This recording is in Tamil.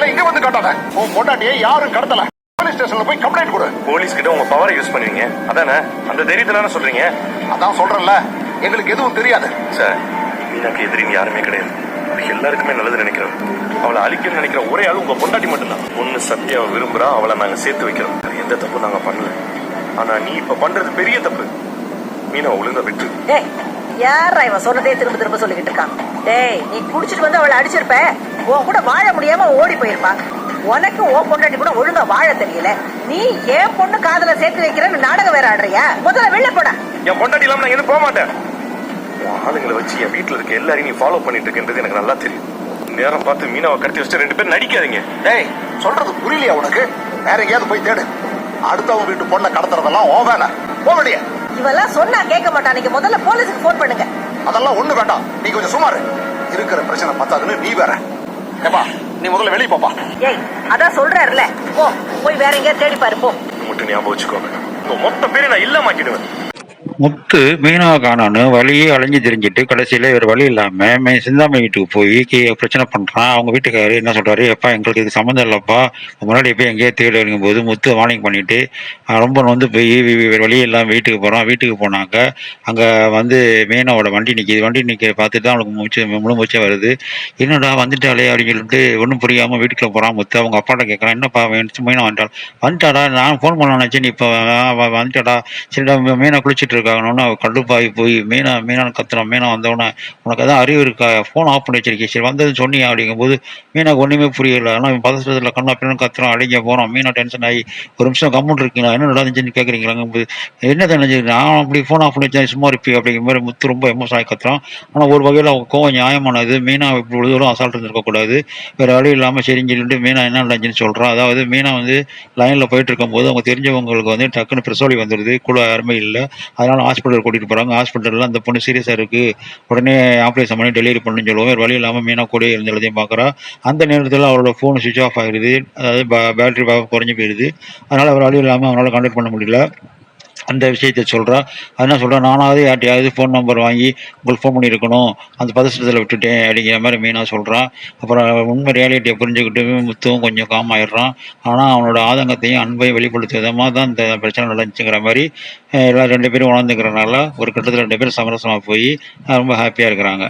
வேலையில இங்க வந்து காட்டாத. உன் பொண்டாட்டியை யாரும் கடத்தல. போலீஸ் ஸ்டேஷன்ல போய் கம்ப்ளைண்ட் கொடு. போலீஸ் கிட்ட உங்க பவரை யூஸ் பண்ணுவீங்க அதானே? அந்த தைரியத்துல சொல்றீங்க. அதான் சொல்றேன்ல, எங்களுக்கு எதுவும் தெரியாது சார். மீனாக்கு எதிரின்னு யாருமே கிடையாது. எல்லாருக்குமே நல்லது நினைக்கிறோம். அவளை அழிக்கணும்னு நினைக்கிற ஒரே ஆள் உங்க பொண்டாட்டி மட்டும்தான். ஒண்ணு சத்யாவை விரும்புறா, அவளை நாங்க சேர்த்து வைக்கிறோம். எந்த தப்பு நாங்க பண்ணல. ஆனா நீ இப்ப பண்றது பெரிய தப்பு. மீனா ஒழுங்கா விட்டு. யாரா இவன் சொன்னதே திரும்ப திரும்ப சொல்லிக்கிட்டு இருக்கான்? டேய், நீ குடிச்சிட்டு வந்து அவளை அடிச்சிருப்ப, உன் கூட வாழ முடியாம ஓடி போயிருப்பான். உனக்கு உன் பொண்டாட்டி கூட ஒழுங்கா வாழ தெரியல. நீ ஏன் பொண்ணு காதல சேர்த்து வைக்கிறன்னு நாடகம் வேற ஆடுறியா? முதல்ல வெளில போடா. என் பொண்டாட்டி இல்லாம நான் எதுவும் போக மாட்டேன். ஆளுங்களை வச்சு என் வீட்டுல இருக்க எல்லாரையும் நீ ஃபாலோ பண்ணிட்டு இருக்குன்றது எனக்கு நல்லா தெரியும். நேரம் பார்த்து மீனாவை கடத்தி வச்சு 2 பேரும் நடிக்காதீங்க. டேய், சொல்றது புரியலையா உனக்கு? வேற எங்கேயாவது போய் தேடு. அடுத்தவங்க வீட்டு பொண்ணை கடத்துறதெல்லாம் ஓ வேணா. போவடியா. இவெல்லாம் சொன்னா கேட்க மாட்டான். நீங்க முதல்ல போலீஸுக்கு போன் பண்ணுங்க. அதெல்லாம் ஒண்ணு வேண்டாம். நீ கொஞ்சம் சுமாரு. இருக்கிற பிரச்சனை பத்தாதுன்னு நீ வேற. ஏப்பா, நீ முதல்ல வெளியே போப்பா. ஏய், அதான் சொல்றாருல, போ போய் வேற எங்கேயாவது தேடி பாரு. போ. மட்டும் ஞாபகம் வச்சுக்கோங்க, மொத்த பேரை நான் இல்லாமக்கிடுவேன். முத்து மீனாவை காணோன்னு வழியே அலைஞ்சு தெரிஞ்சுட்டு கடைசியில் வேறு வழி இல்லாமல் சிந்தாமை வீட்டுக்கு போய் பிரச்சனை பண்ணுறான். அவங்க வீட்டுக்காரரு என்ன சொல்கிறாரு, எப்பா எங்களுக்கு இது சம்மந்தம் இல்லைப்பா, முன்னாடி போய் எங்கேயோ தேடும் போது முத்து வார்னிங் பண்ணிவிட்டு ரொம்ப வந்து போய் வேறு வழி இல்லாமல் வீட்டுக்கு போகிறான். வீட்டுக்கு போனாங்க. அங்கே வந்து மீனாவோட வண்டி நிற்கிது பார்த்துட்டு தான் அவனுக்கு முழு மூச்சே வருது. என்னடா வந்துட்டாலே அப்படின்னு சொல்லிட்டு ஒன்றும் புரியாமல் வீட்டுக்குள்ள போகிறான் முத்து. அவங்க அப்பாட்ட கேட்குறான், என்னப்பா மீனா வந்துட்டாடா, நான் ஃபோன் பண்ண நினச்சேன், நீ இப்போ வந்துட்டாடா, சரிடா மீனா குளிச்சுட்டு இருக்காங்கன்னு கடுப்பாகி போய் மீனான்னு கத்துறான். மீனா வந்தவொடனே, உனக்கு எதாவது அறிவு இருக்கா, ஃபோன் ஆஃப் பண்ணி வச்சிருக்கேன், சரி வந்ததுன்னு சொன்னியா அப்படிங்கும்போது மீனாக்கு ஒன்றுமே புரியல. ஆனால் பதற்றத்தில் கண்ணா பின்னு கத்துறான். அடிங்க போகிறான். மீனா டென்ஷன் ஆகி, ஒரு நிமிஷம் கம்முன்னு இருக்கீங்களா, என்ன நடந்துச்சுன்னு கேட்குறீங்களாங்கும்போது, என்ன தெரிஞ்சு நான் அப்படி ஃபோன் ஆஃப் பண்ணி வச்சேன் சும்மா இருப்பி அப்படிங்கிற மாதிரி முத்து ரொம்ப எமோஷன் ஆகி கத்துறான். ஆனால் ஒரு வகையில் அவங்க கோவம் நியாயமானது. மீனா இப்படி தூரம் அசால்ட் இருந்திருக்கக்கூடாது. வேறு வழி இல்லாமல் சரின்னு சொல்லிட்டு மீனா என்ன நடந்துச்சுன்னு சொல்கிறான். அதாவது மீனா வந்து லைனில் போயிட்டு இருக்கும்போது அவங்க தெரிஞ்சவங்களுக்கு வந்து டக்குன்னு பிரசோலி வந்துடுது. கூட யாருமே இல்லை. அதனால் ஹாஸ்பிட்டல் கூட்டிகிட்டு போகிறாங்க. ஹாஸ்பிட்டலில் அந்த பொண்ணு சீரியஸாக இருக்குது, உடனே ஆப்ரேஷன் பண்ணி டெலிவரி பண்ணுன்னு சொல்லுவோம். வேறு வழி இல்லாமல் மீனா கூட இருந்து எல்லாத்தையும் பார்க்குறா. அந்த நேரத்தில் அவரோட ஃபோன் சுவிட்ச் ஆஃப் ஆகிடுது. அதாவது பேட்டரி குறைஞ்சி போயிடுது. அதனால் அவர் வழி இல்லாமல் அவனால் கான்டாக்ட் பண்ண முடியல. அந்த விஷயத்தை சொல்கிறா. என்ன சொல்கிறா, நானாவது யார்ட்டையாவது ஃபோன் நம்பர் வாங்கி உங்களுக்கு ஃபோன் பண்ணியிருக்கணும், அந்த பதற்றத்தில் விட்டுட்டேன் அப்படிங்கிற மாதிரி மீனா சொல்கிறான். அப்புறம் உண்மை ரியாலிட்டியை புரிஞ்சுக்கிட்டு முத்துவும் கொஞ்சம் காம் ஆயிடுறான். ஆனால் அவனோட ஆதங்கத்தையும் அன்பையும் வெளிப்படுத்த விதமாக தான் இந்த பிரச்சனை நடந்துச்சுங்கிற மாதிரி எல்லாம் 2 பேரும் உணர்ந்துக்கிறனால ஒரு கட்டத்தில் 2 பேரும் சமரசமாக போய் ரொம்ப ஹாப்பியாக இருக்கிறாங்க.